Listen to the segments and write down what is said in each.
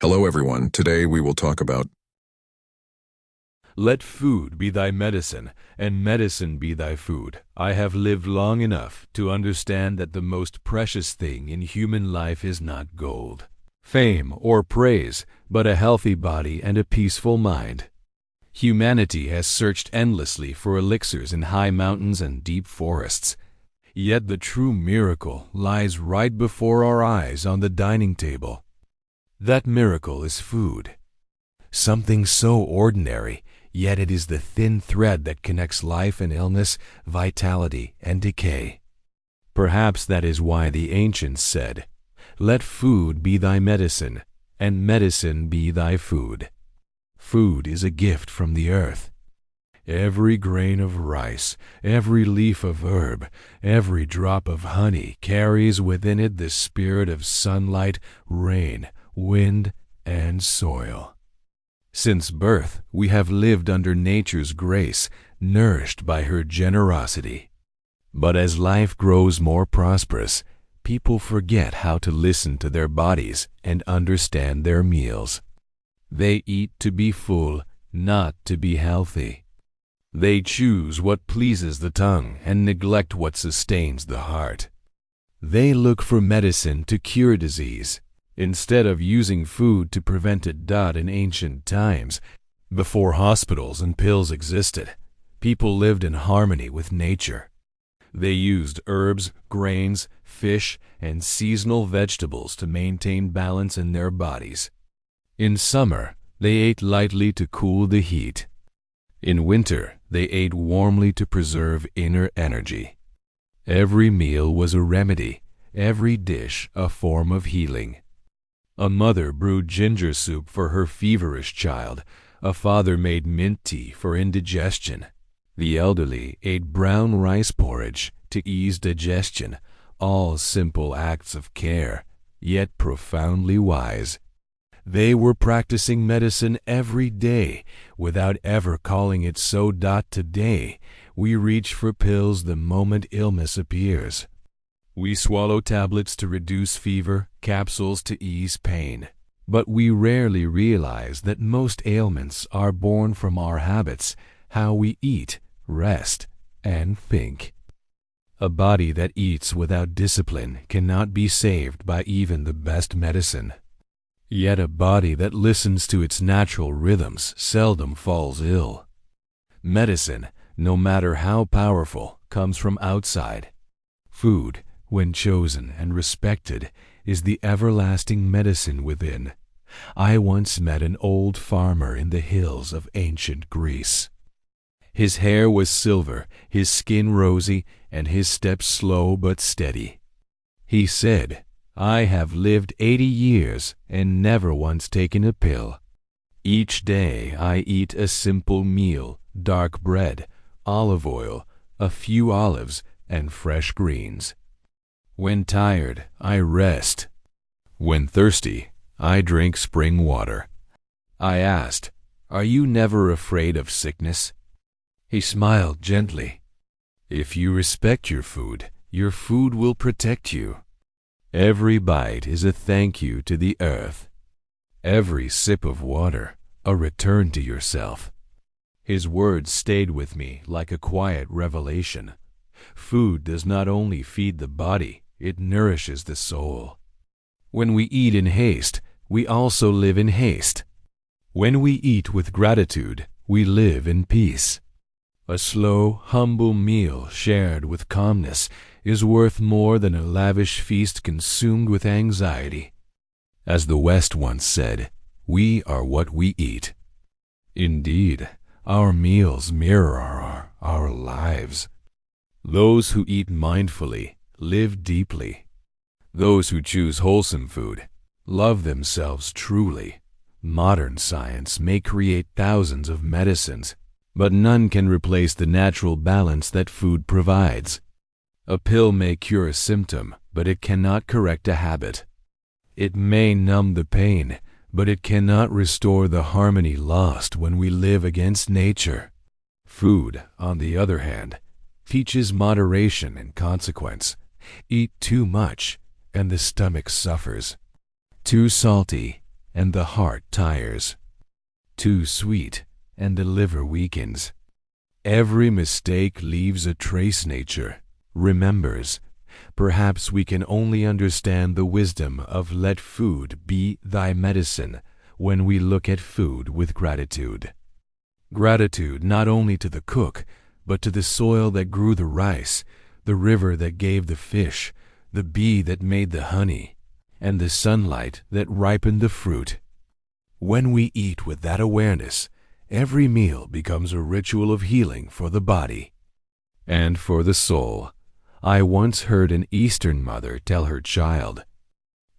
Hello everyone, today we will talk about Let food be thy medicine, and medicine be thy food. I have lived long enough to understand that the most precious thing in human life is not gold, fame, or praise, but a healthy body and a peaceful mind. Humanity has searched endlessly for elixirs in high mountains and deep forests. Yet the true miracle lies right before our eyes on the dining table. That miracle is food. Something so ordinary, yet it is the thin thread that connects life and illness, vitality and decay. Perhaps that is why the ancients said, "Let food be thy medicine, and medicine be thy food." Food is a gift from the earth. Every grain of rice, every leaf of herb, every drop of honey carries within it the spirit of sunlight, rain, wind, and soil. Since birth, we have lived under nature's grace, nourished by her generosity. But as life grows more prosperous, people forget how to listen to their bodies and understand their meals. They eat to be full, not to be healthy. They choose what pleases the tongue and neglect what sustains the heart. They look for medicine to cure disease, instead of using food to prevent it. In ancient times, before hospitals and pills existed, people lived in harmony with nature. They used herbs, grains, fish, and seasonal vegetables to maintain balance in their bodies. In summer, they ate lightly to cool the heat. In winter, they ate warmly to preserve inner energy. Every meal was a remedy, every dish a form of healing. A mother brewed ginger soup for her feverish child. A father made mint tea for indigestion. The elderly ate brown rice porridge to ease digestion, all simple acts of care, yet profoundly wise. They were practicing medicine every day without ever calling it so. Today, we reach for pills the moment illness appears. We swallow tablets to reduce fever, capsules to ease pain. But we rarely realize that most ailments are born from our habits, how we eat, rest, and think. A body that eats without discipline cannot be saved by even the best medicine. Yet a body that listens to its natural rhythms seldom falls ill. Medicine, no matter how powerful, comes from outside. Food, when chosen and respected, is the everlasting medicine within. I once met an old farmer in the hills of ancient Greece. His hair was silver, his skin rosy, and his steps slow but steady. He said, "I have lived 80 years and never once taken a pill. Each day I eat a simple meal, dark bread, olive oil, a few olives, and fresh greens. When tired, I rest. When thirsty, I drink spring water." I asked, "Are you never afraid of sickness?" He smiled gently. "If you respect your food will protect you. Every bite is a thank you to the earth. Every sip of water, a return to yourself." His words stayed with me like a quiet revelation. Food does not only feed the body, it nourishes the soul. When we eat in haste, we also live in haste. When we eat with gratitude, we live in peace. A slow, humble meal shared with calmness is worth more than a lavish feast consumed with anxiety. As the West once said, "We are what we eat." Indeed, our meals mirror our lives. Those who eat mindfully live deeply. Those who choose wholesome food love themselves truly. Modern science may create thousands of medicines, but none can replace the natural balance that food provides. A pill may cure a symptom, but it cannot correct a habit. It may numb the pain, but it cannot restore the harmony lost when we live against nature. Food, on the other hand, teaches moderation and consequence. Eat too much, and the stomach suffers. Too salty, and the heart tires. Too sweet, and the liver weakens. Every mistake leaves a trace nature remembers. Perhaps we can only understand the wisdom of let food be thy medicine when we look at food with gratitude. Gratitude not only to the cook, but to the soil that grew the rice, the river that gave the fish, the bee that made the honey, and the sunlight that ripened the fruit. When we eat with that awareness, every meal becomes a ritual of healing for the body and for the soul. I once heard an Eastern mother tell her child,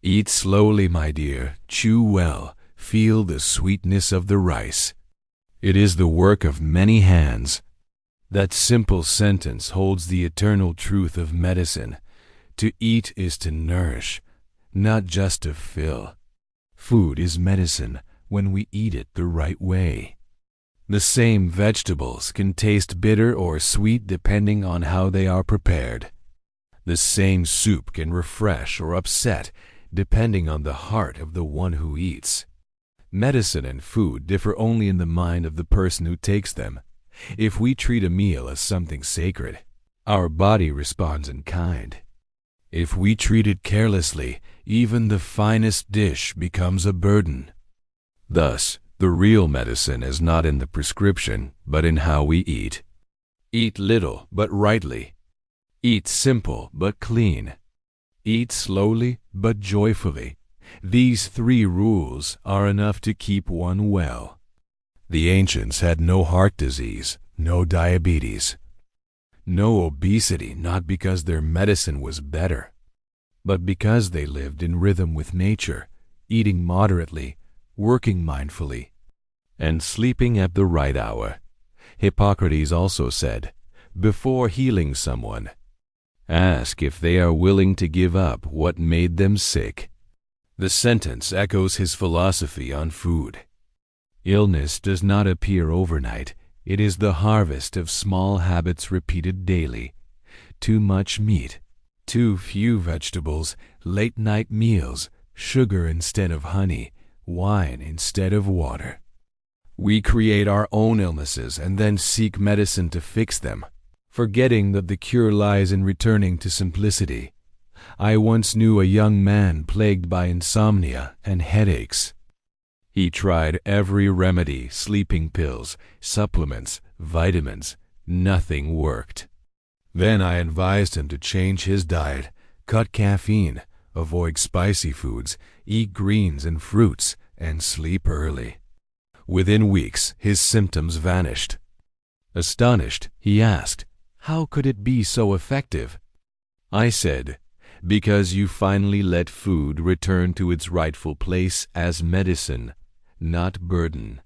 "Eat slowly, my dear, chew well, feel the sweetness of the rice. It is the work of many hands." That simple sentence holds the eternal truth of medicine. To eat is to nourish, not just to fill. Food is medicine when we eat it the right way. The same vegetables can taste bitter or sweet depending on how they are prepared. The same soup can refresh or upset depending on the heart of the one who eats. Medicine and food differ only in the mind of the person who takes them. If we treat a meal as something sacred, our body responds in kind. If we treat it carelessly, even the finest dish becomes a burden. Thus, the real medicine is not in the prescription, but in how we eat. Eat little, but rightly. Eat simple, but clean. Eat slowly, but joyfully. These 3 rules are enough to keep one well. The ancients had no heart disease, no diabetes, no obesity, not because their medicine was better, but because they lived in rhythm with nature, eating moderately, working mindfully, and sleeping at the right hour. Hippocrates also said, before healing someone, ask if they are willing to give up what made them sick. The sentence echoes his philosophy on food. Illness does not appear overnight. It is the harvest of small habits repeated daily. Too much meat, too few vegetables, late-night meals, sugar instead of honey, wine instead of water. We create our own illnesses and then seek medicine to fix them, forgetting that the cure lies in returning to simplicity. I once knew a young man plagued by insomnia and headaches. He tried every remedy, sleeping pills, supplements, vitamins. Nothing worked. Then I advised him to change his diet, cut caffeine, avoid spicy foods, eat greens and fruits, and sleep early. Within weeks, his symptoms vanished. Astonished, he asked, "How could it be so effective?" I said, "Because you finally let food return to its rightful place as medicine, not burden."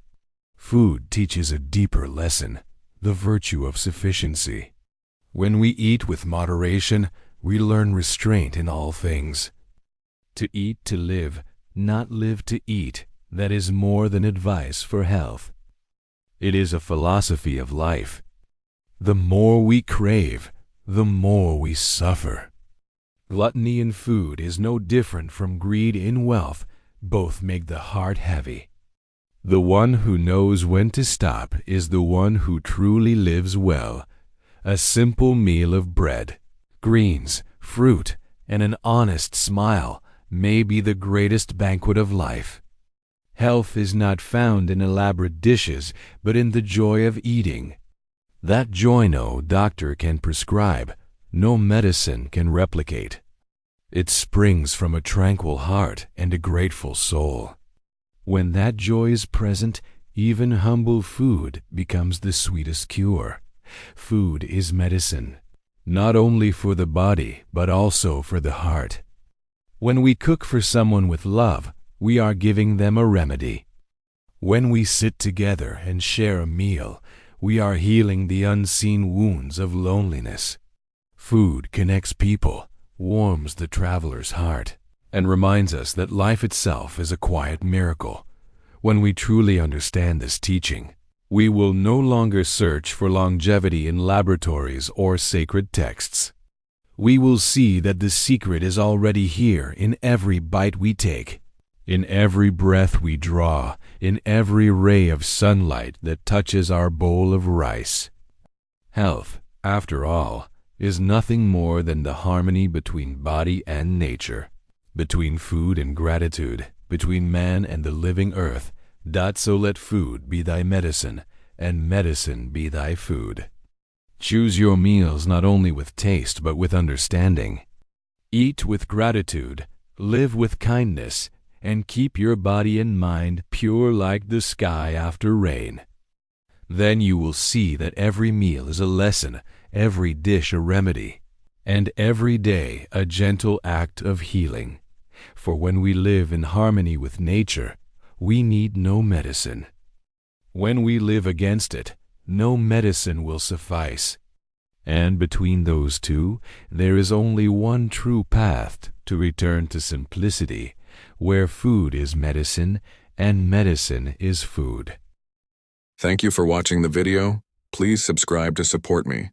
Food teaches a deeper lesson, the virtue of sufficiency. When we eat with moderation, we learn restraint in all things. To eat to live, not live to eat, that is more than advice for health. It is a philosophy of life. The more we crave, the more we suffer. Gluttony in food is no different from greed in wealth. Both make the heart heavy. The one who knows when to stop is the one who truly lives well. A simple meal of bread, greens, fruit, and an honest smile may be the greatest banquet of life. Health is not found in elaborate dishes, but in the joy of eating. That joy no doctor can prescribe, no medicine can replicate. It springs from a tranquil heart and a grateful soul. When that joy is present, even humble food becomes the sweetest cure. Food is medicine, not only for the body, but also for the heart. When we cook for someone with love, we are giving them a remedy. When we sit together and share a meal, we are healing the unseen wounds of loneliness. Food connects people, warms the traveler's heart, and reminds us that life itself is a quiet miracle. When we truly understand this teaching, we will no longer search for longevity in laboratories or sacred texts. We will see that the secret is already here in every bite we take, in every breath we draw, in every ray of sunlight that touches our bowl of rice. Health, after all, is nothing more than the harmony between body and nature, between food and gratitude, between man and the living earth. So let food be thy medicine, and medicine be thy food. Choose your meals not only with taste but with understanding. Eat with gratitude, live with kindness, and keep your body and mind pure like the sky after rain. Then you will see that every meal is a lesson, every dish a remedy, and every day a gentle act of healing. For when we live in harmony with nature, we need no medicine. When we live against it, no medicine will suffice. And between those two, there is only one true path to return to simplicity, where food is medicine and medicine is food. Thank you for watching the video. Please subscribe to support me.